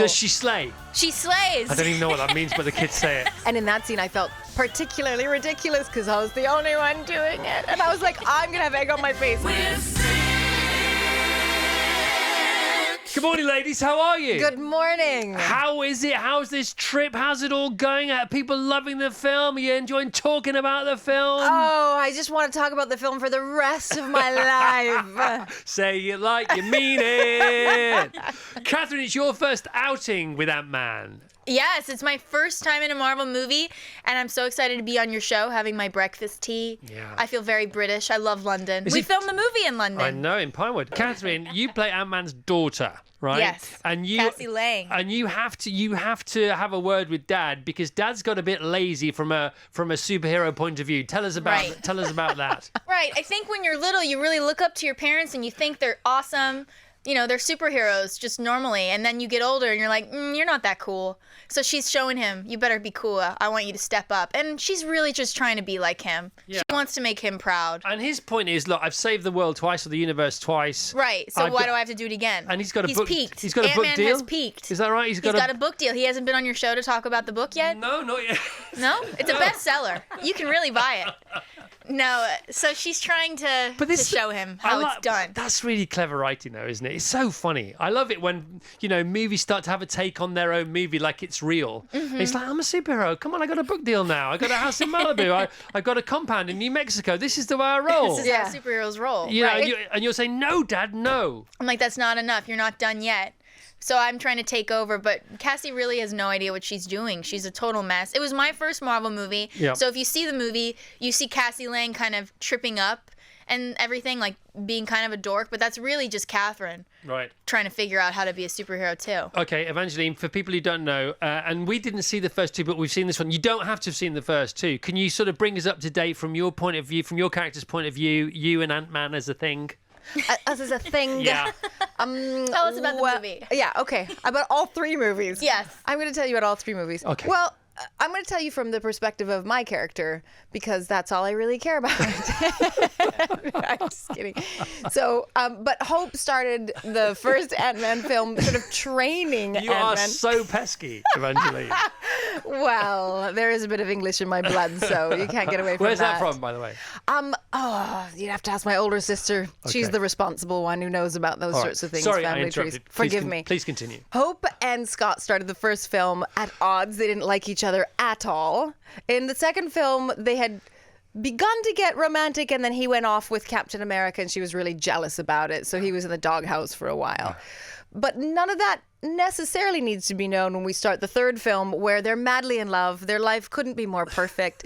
Does she slay? She slays. I don't even know what that means, but the kids say it. And in that scene, I felt particularly ridiculous because I was the only one doing it. And I was like, I'm going to have egg on my face. Good morning, ladies. How are you? Good morning. How is it? How's this trip? How's it all going? Are people loving the film? Are you enjoying talking about the film? Oh, I just want to talk about the film for the rest of my life. Say it like you mean it. Kathryn, it's your first outing with Ant-Man. Yes, it's my first time in a Marvel movie, and I'm so excited to be on your show, having my breakfast tea. Yeah. I feel very British. I love London. We filmed the movie in London. I know, in Pinewood. Kathryn, you play Ant-Man's daughter, right? Yes. And you, Cassie Lang. And you have to have a word with Dad because Dad's got a bit lazy from a superhero point of view. Tell us about that. Right. I think when you're little, you really look up to your parents and you think they're awesome. You know, they're superheroes just normally. And then you get older and you're like, you're not that cool. So she's showing him, you better be cool. I want you to step up. And she's really just trying to be like him. Yeah. She wants to make him proud. And his point is, look, I've saved the world twice or the universe twice. Right. So why do I have to do it again? And he's book. Peaked. He's got a book Ant-Man deal. has peaked. Is that right? He's got a book deal. He hasn't been on your show to talk about the book yet? No, not yet. No? It's a bestseller. You can really buy it. No, so she's trying to show him how it's done. That's really clever writing, though, isn't it? It's so funny. I love it when, movies start to have a take on their own movie like it's real. Mm-hmm. It's like, I'm a superhero. Come on, I got a book deal now. I got a house in Malibu. I got a compound in New Mexico. This is the way I roll. This is how superheroes roll. Right? And you'll say, no, Dad, no. I'm like, that's not enough. You're not done yet. So I'm trying to take over, but Cassie really has no idea what she's doing. She's a total mess. It was my first Marvel movie. Yep. So if you see the movie, you see Cassie Lang kind of tripping up and everything, like being kind of a dork, but that's really just Kathryn. Right. Trying to figure out how to be a superhero too. Okay, Evangeline, for people who don't know, and we didn't see the first two, but we've seen this one. You don't have to have seen the first two. Can you sort of bring us up to date from your point of view, from your character's point of view, you and Ant-Man as a thing? Us as a thing. Yeah. Tell us about the movie. Yeah, okay. About all three movies. Yes. I'm going to tell you about all three movies. Okay. Well, I'm going to tell you from the perspective of my character because that's all I really care about. I'm just kidding. So, but Hope started the first Ant-Man film sort of training You Ant-Man. are so pesky, Evangeline. Well, there is a bit of English in my blood, so you can't get away from Where's that. that from, by the way? You'd have to ask my older sister. Okay. She's the responsible one who knows about those sorts of things. Sorry, I family interrupted. trees. Forgive me. Please continue. Hope and Scott started the first film at odds. They didn't like each other at all. In the second film, they had begun to get romantic, and then he went off with Captain America, and she was really jealous about it. So he was in the doghouse for a while. But none of that necessarily needs to be known when we start the third film, where they're madly in love. Their life couldn't be more perfect.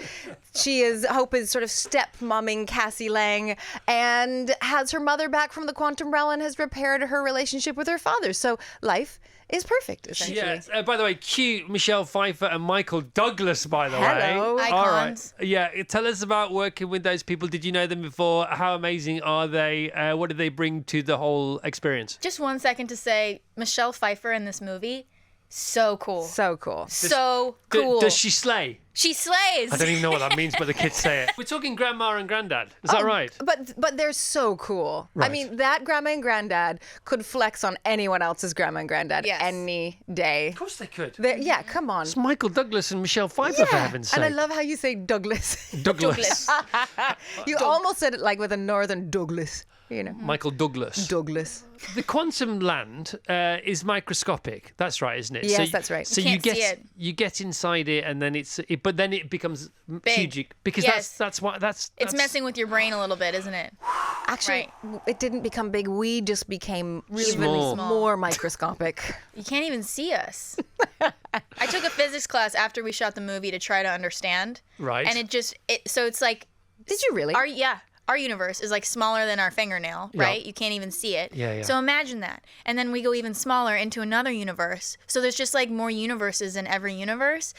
Hope is sort of step-momming Cassie Lang and has her mother back from the quantum realm and has repaired her relationship with her father. So life is perfect, essentially. Yes. By the way, cute Michelle Pfeiffer and Michael Douglas, by the way. Hello. Icons. All right. Yeah, tell us about working with those people. Did you know them before? How amazing are they? What did they bring to the whole experience? Just 1 second to say, Michelle Pfeiffer in this movie, so cool. So cool. So cool. Does she slay? She slays. I don't even know what that means, but the kids say it. We're talking grandma and granddad. Is that right? But they're so cool. Right. I mean, that grandma and granddad could flex on anyone else's grandma and granddad any day. Of course they could. Yeah, come on. It's Michael Douglas and Michelle Pfeiffer, for heaven's sake. And I love how you say Douglas. Douglas. You almost said it like with a northern Douglas. Michael Douglas. Douglas. The quantum land is microscopic. That's right, isn't it? Yes, that's right. So You can't see it. you get inside it, and then but then it becomes huge because Yes. that's It's messing with your brain a little bit, isn't it? Actually, it didn't become big. We just became Really even small. more microscopic. You can't even see us. I took a physics class after we shot the movie to try to understand. Right. And so it's like... Did you really? Our universe is like smaller than our fingernail, right? You can't even see it. Yeah. So imagine that. And then we go even smaller into another universe. So there's just like more universes in every universe.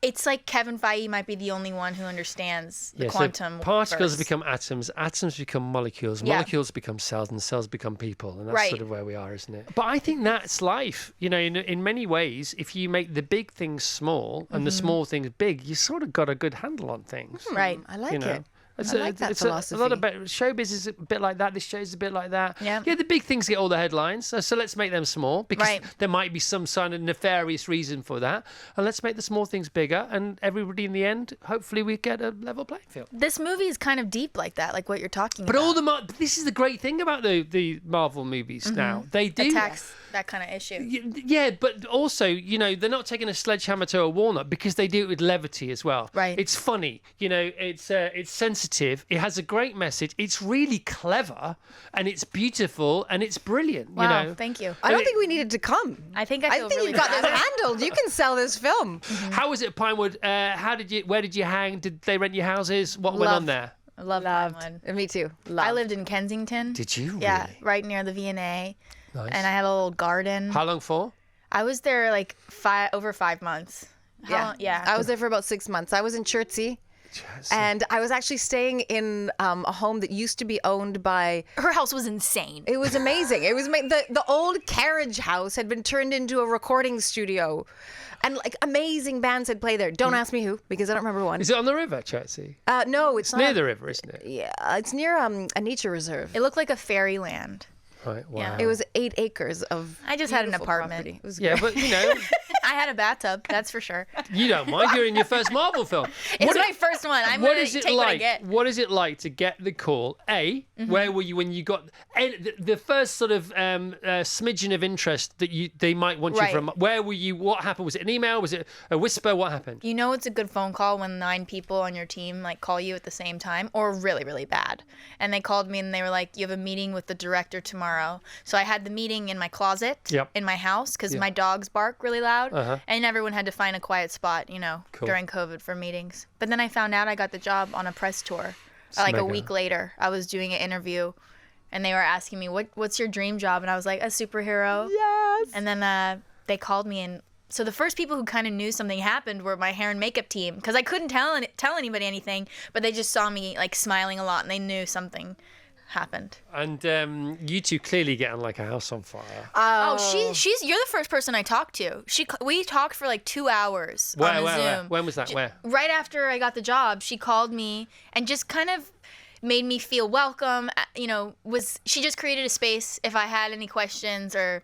It's like Kevin Feige might be the only one who understands the quantum so particles verse. become atoms, atoms become molecules, molecules become cells, and cells become people. And that's sort of where we are, isn't it? But I think that's life. In many ways, if you make the big things small and the small things big, you sort of got a good handle on things. Right. I like it. It's I like that philosophy. A lot of showbiz is a bit like that. This show's a bit like that. Yeah. The big things get all the headlines. So let's make them small because Right. there might be some kind of nefarious reason for that. And let's make the small things bigger. And everybody in the end, hopefully, we get a level playing field. This movie is kind of deep like that, like what you're talking But about. this is the great thing about the Marvel movies now. They do attacks that kind of issue. Yeah, but also, they're not taking a sledgehammer to a walnut because they do it with levity as well. Right. It's funny, it's sensitive. It has a great message. It's really clever, and it's beautiful, and it's brilliant. Wow, thank you. I don't think we needed to come. I think I feel think really you got bad. this handled. You can sell this film. How was it at Pinewood? Where did you hang? Did they rent your houses? What went on Loved. there? I love Pinewood. Me too. I lived in Kensington. Did you Yeah, really? right near the V&A. Nice. And I had a little garden. How long for? I was there like over 5 months. Yeah. I was there for about 6 months. I was in Chertsey. And I was actually staying in a home that used to be owned by. Her house was insane. It was amazing. It was the old carriage house had been turned into a recording studio, and like amazing bands had played there. Don't ask me who, because I don't remember one. Is it on the river, Chertsey? No, it's not. Near the river, isn't it? Yeah, it's near a nature reserve. It looked like a fairyland. Right. Wow. Yeah. It was 8 acres of. I just had an beautiful apartment. property. It was Yeah, great. but I had a bathtub, that's for sure. you don't mind. You're in your first Marvel film. It's my first one. I'm What going is to it take what I like? get. What is it like to get the call? Where were you when you got the first sort of smidgen of interest that they might want you Right. from? Where were you? What happened? Was it an email? Was it a whisper? What happened? You know it's a good phone call when 9 people on your team like call you at the same time, or really, really bad. And they called me and they were like, you have a meeting with the director tomorrow. So I had the meeting in my closet in my house because my dogs bark really loud. And everyone had to find a quiet spot, Cool. during COVID for meetings. But then I found out I got the job on a press tour. Like mega. a week later, I was doing an interview and they were asking me, what's your dream job? And I was like, a superhero. Yes. And then they called me, and so the first people who kind of knew something happened were my hair and makeup team, because I couldn't tell anybody anything, but they just saw me like smiling a lot and they knew something happened. And you two clearly get on like a house on fire. You're the first person I talked to. We talked for like 2 hours on Where? Zoom. When was that? Where? Right after I got the job, she called me and just kind of made me feel welcome. She just created a space if I had any questions, or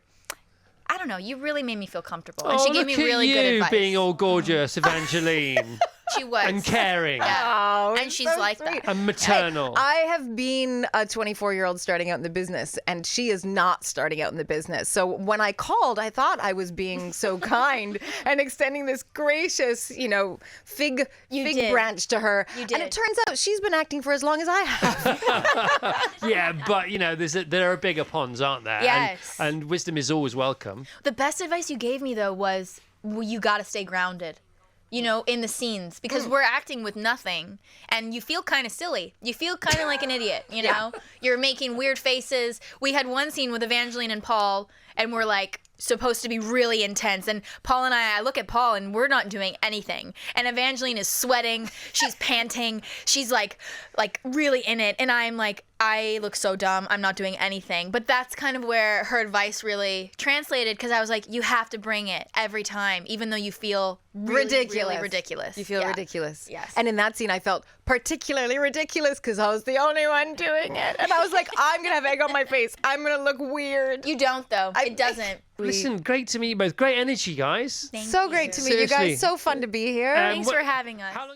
I don't know. You really made me feel comfortable, and she gave me really good advice. Being all gorgeous, Evangeline. She was. And caring. Yeah. Oh, And she's so like sweet. that. And maternal. I have been a 24-year-old starting out in the business, and she is not starting out in the business. So when I called, I thought I was being so kind and extending this gracious, fig did. branch to her. You did. And it turns out she's been acting for as long as I have. Yeah, but there are bigger ponds, aren't there? Yes. And wisdom is always welcome. The best advice you gave me, though, was you got to stay grounded. In the scenes, because we're acting with nothing and you feel kind of silly. You feel kind of like an idiot, know? You're making weird faces. We had one scene with Evangeline and Paul, and we're like supposed to be really intense. And Paul and I look at Paul and we're not doing anything. And Evangeline is sweating. She's panting. She's like really in it. And I'm like, I look so dumb. I'm not doing anything. But that's kind of where her advice really translated, because I was like, you have to bring it every time, even though you feel really ridiculous. You feel ridiculous. Yes. And in that scene, I felt particularly ridiculous because I was the only one doing it. And I was like, I'm going to have egg on my face. I'm going to look weird. You don't, though. It doesn't. Listen, great to meet you both. Great energy, guys. Thank So you. great to meet you Seriously. guys. So fun to be here. Thanks for having us. How long